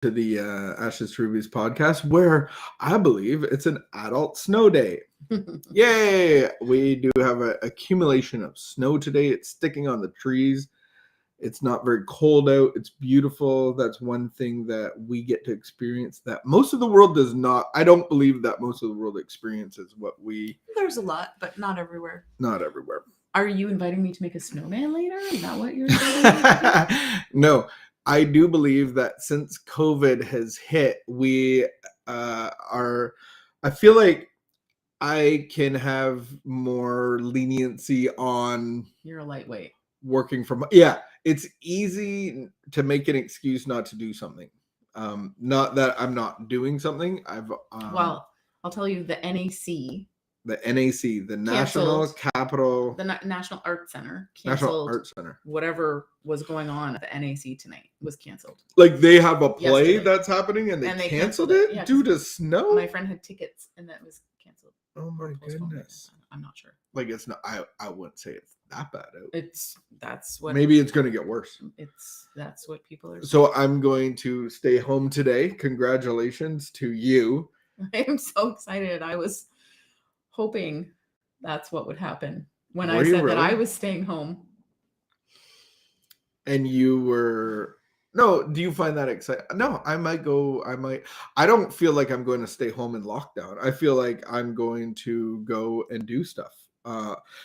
to the Ashes to Rubies podcast, where I believe it's an adult snow day. Yay! We do have an accumulation of snow today. It's sticking on the trees. It's not very cold out. It's beautiful. That's one thing that we get to experience that most of the world does not. I don't believe that most of the world experiences what we. There's a lot, but not everywhere. Not everywhere. Are you inviting me to make a snowman later? Is that what you're saying? No. I do believe that since COVID has hit, we are, I feel like I can have more leniency on. You're a lightweight. Working from, yeah, it's easy to make an excuse not to do something. Not that I'm not doing something. Well, I'll tell you, the NAC, the National Capital, the National Art Center, National Art Center, whatever was going on at the NAC tonight was canceled. Like they have a play yesterday. That's happening and they canceled it due to snow. My friend had tickets and that was canceled. Oh my goodness! I'm not sure. Like it's not. I wouldn't say it's that bad out. That's what. Maybe it's going to get worse. That's what people are saying. So I'm going to stay home today. Congratulations to you. I am so excited. I was hoping that's what would happen when I said that I was staying home. And you were. No, do you find that exciting? No, I might go. I don't feel like I'm going to stay home in lockdown. I feel like I'm going to go and do stuff.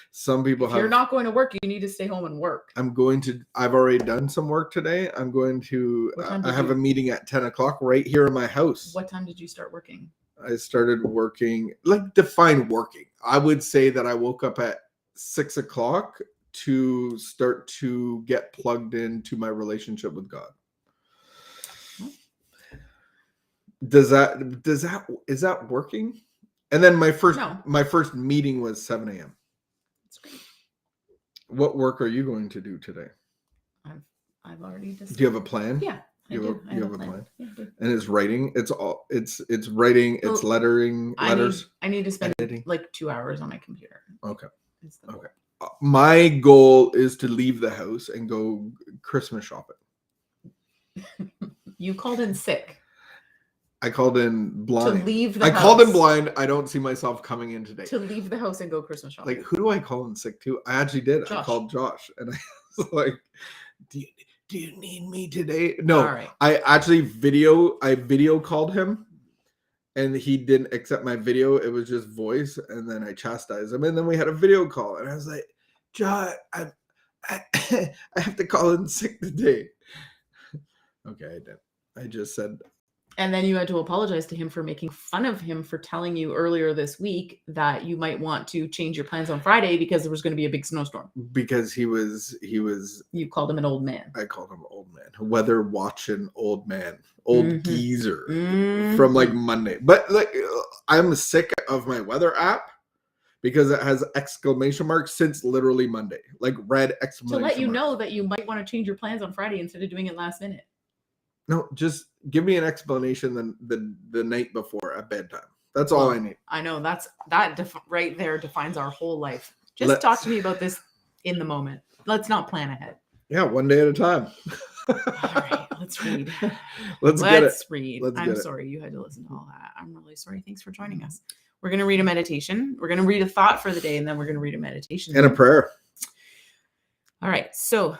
Some people If you're not going to work, you need to stay home and work. I've already done some work today. I'm going to, I have a meeting at 10 o'clock right here in my house. What time did you start working? I started working, like define working. I would say that I woke up at 6 o'clock to start to get plugged into my relationship with God. Is that working? And then my first meeting was 7 a.m. That's great. What work are you going to do today? I've already decided. Do you have a plan? Yeah. You have a plan. Yeah, I do. And it's writing. It's writing. It's letters. I need to spend like 2 hours on my computer. Okay. Okay. My goal is to leave the house and go Christmas shopping. You called in sick. I called in blind. To leave the house. I called in blind. I don't see myself coming in today. To leave the house and go Christmas shopping. Like, who do I call in sick to? I actually did. Josh. I called Josh. And I was like, do you need me today? No. All right. I actually video called him. And he didn't accept my video. It was just voice. And then I chastised him. And then we had a video call. And I was like, Josh, I have to call in sick today. Okay, I did. I just said. And then you had to apologize to him for making fun of him for telling you earlier this week that you might want to change your plans on Friday because there was going to be a big snowstorm. Because he was. You called him an old man. I called him an old man. Weather watching old man. Old geezer from like Monday. But like I'm sick of my weather app because it has exclamation marks since literally Monday. Like red exclamation to let you marks. know that you might want to change your plans on Friday instead of doing it last minute. No, just give me an explanation the night before at bedtime. That's all I need. I know right there defines our whole life. Just talk to me about this in the moment. Let's not plan ahead. Yeah, one day at a time. All right, let's read. Let's read. I'm sorry you had to listen to all that. I'm really sorry. Thanks for joining us. We're going to read a meditation. We're going to read a thought for the day, and then we're going to read a meditation. And a prayer. All right, so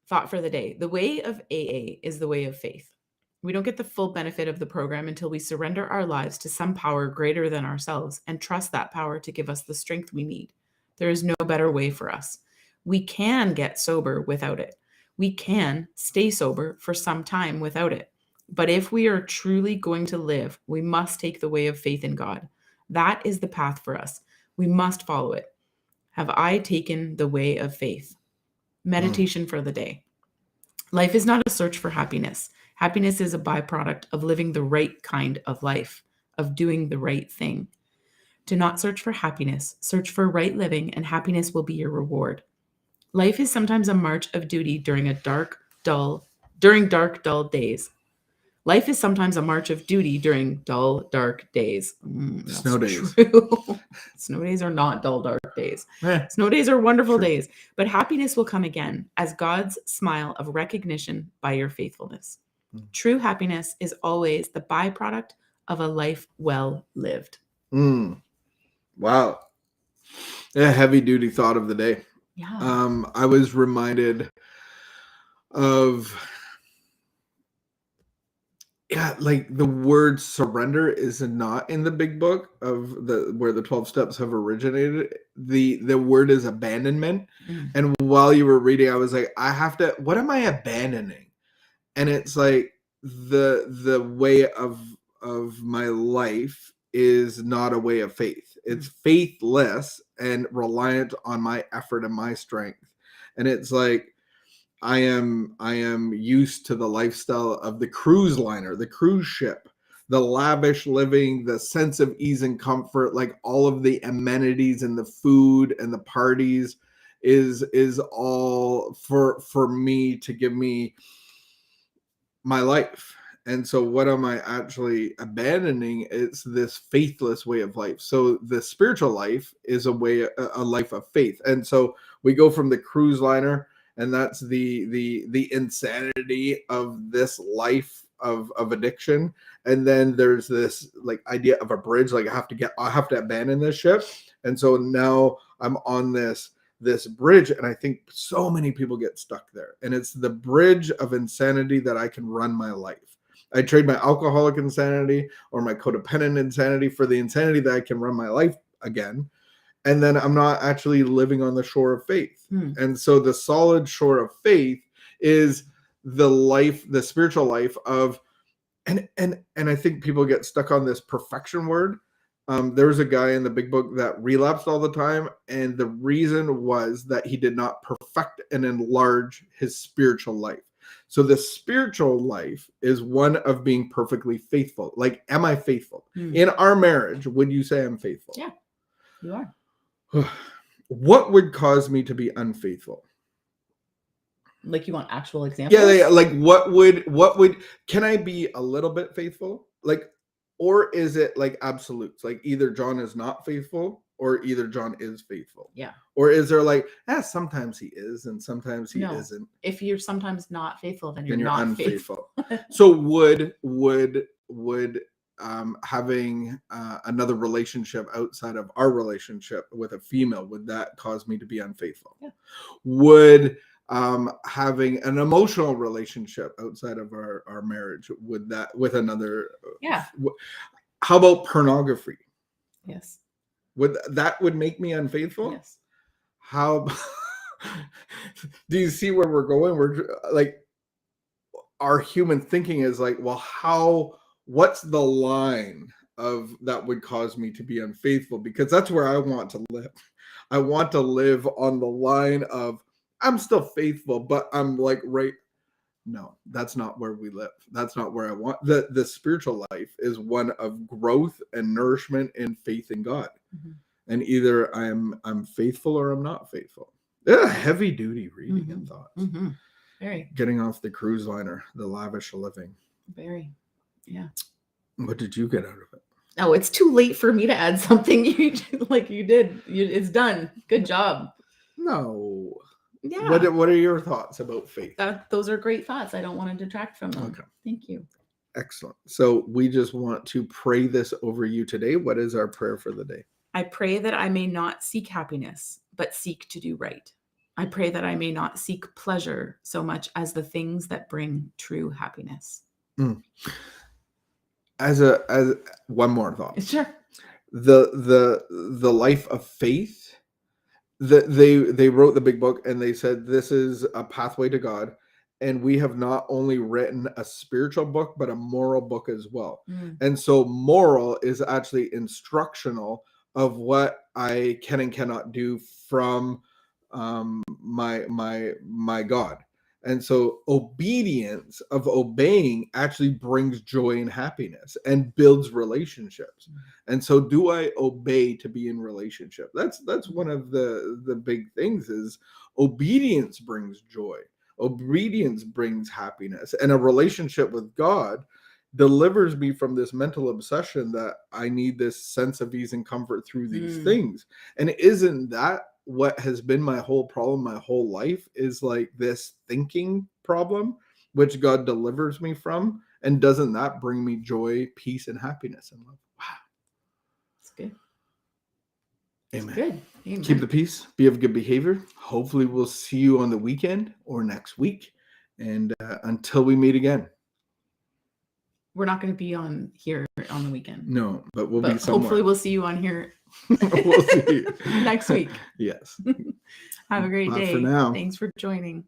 thought for the day. The way of AA is the way of faith. We don't get the full benefit of the program until we surrender our lives to some power greater than ourselves and trust that power to give us the strength we need. There is no better way for us. We can get sober without it. We can stay sober for some time without it. But if we are truly going to live, we must take the way of faith in God. That is the path for us. We must follow it. Have I taken the way of faith? Meditation for the day. Life is not a search for happiness. Happiness is a byproduct of living the right kind of life, of doing the right thing. Do not search for happiness. Search for right living, and happiness will be your reward. Life is sometimes a march of duty during dark, dull days. Life is sometimes a march of duty during dull, dark days. Snow days. Snow days are not dull, dark days. Snow days are wonderful days. But happiness will come again as God's smile of recognition by your faithfulness. True happiness is always the byproduct of a life well lived. Wow. A heavy duty thought of the day. Yeah. I was reminded of, like the word surrender is not in the big book of where the 12 steps have originated. The word is abandonment. And while you were reading, I was like, what am I abandoning? And it's like the way of my life is not a way of faith. It's faithless and reliant on my effort and my strength. And it's like I am used to the lifestyle of the cruise liner, the cruise ship, the lavish living, the sense of ease and comfort, like all of the amenities and the food and the parties is all for me to give me my life. And so what am I actually abandoning? It's this faithless way of life. So the spiritual life is a life of faith. And so we go from the cruise liner, and that's the insanity of this life of addiction. And then there's this like idea of a bridge, like I have to abandon this ship. And so now I'm on this bridge, and I think so many people get stuck there. And it's the bridge of insanity that I can run my life. I trade my alcoholic insanity or my codependent insanity for the insanity that I can run my life again. And then I'm not actually living on the shore of faith. And so the solid shore of faith is the spiritual life of, and I think people get stuck on this perfection word. There was a guy in the big book that relapsed all the time, and the reason was that he did not perfect and enlarge his spiritual life. So the spiritual life is one of being perfectly faithful. Like, am I faithful? In our marriage, would you say I'm faithful? Yeah, you are. What would cause me to be unfaithful? Like, you want actual examples? Yeah, like what would can I be a little bit faithful? Like, or is it like absolutes? Like either John is not faithful or either John is faithful. Yeah. Or is there like, sometimes he is and sometimes he isn't. If you're sometimes not faithful, then you're not unfaithful. So would having another relationship outside of our relationship with a female, would that cause me to be unfaithful? Yeah. Would having an emotional relationship outside of our marriage, would that with another? Yeah. How about pornography? Yes. Would make me unfaithful? Yes. How do you see where we're going? We're like, our human thinking is like, well, what's the line of that would cause me to be unfaithful? Because that's where I want to live. I want to live on the line of, I'm still faithful, but I'm like, right. No, that's not where we live. That's not where I want. The spiritual life is one of growth and nourishment and faith in God. And either I'm faithful or I'm not faithful. Yeah, heavy duty reading and thoughts. Very. Getting off the cruise liner, the lavish living. Very. Yeah. What did you get out of it? Oh, it's too late for me to add something. You did. It's done. Good job. No. Yeah. What are your thoughts about faith? Those are great thoughts. I don't want to detract from them. Okay. Thank you. Excellent. So we just want to pray this over you today. What is our prayer for the day? I pray that I may not seek happiness, but seek to do right. I pray that I may not seek pleasure so much as the things that bring true happiness. As one more thought. Sure. The life of faith. They wrote the big book and they said this is a pathway to God, and we have not only written a spiritual book but a moral book as well. And so moral is actually instructional of what I can and cannot do from my God. And so obedience of obeying actually brings joy and happiness and builds relationships. And so do I obey to be in relationship? That's one of the big things is obedience brings joy. Obedience brings happiness, and a relationship with God delivers me from this mental obsession that I need this sense of ease and comfort through these things. And isn't that what has been my whole problem my whole life, is like this thinking problem which God delivers me from. And doesn't that bring me joy, peace, and happiness and love? Wow. It's good. Amen. Good. Amen. Keep the peace. Be of good behavior. Hopefully we'll see you on the weekend or next week. And until we meet again. We're not going to be on here on the weekend. No, but we'll be somewhere. Hopefully we'll see you on here we'll see you next week. Yes. Have a great Bye day. for now. Thanks for joining.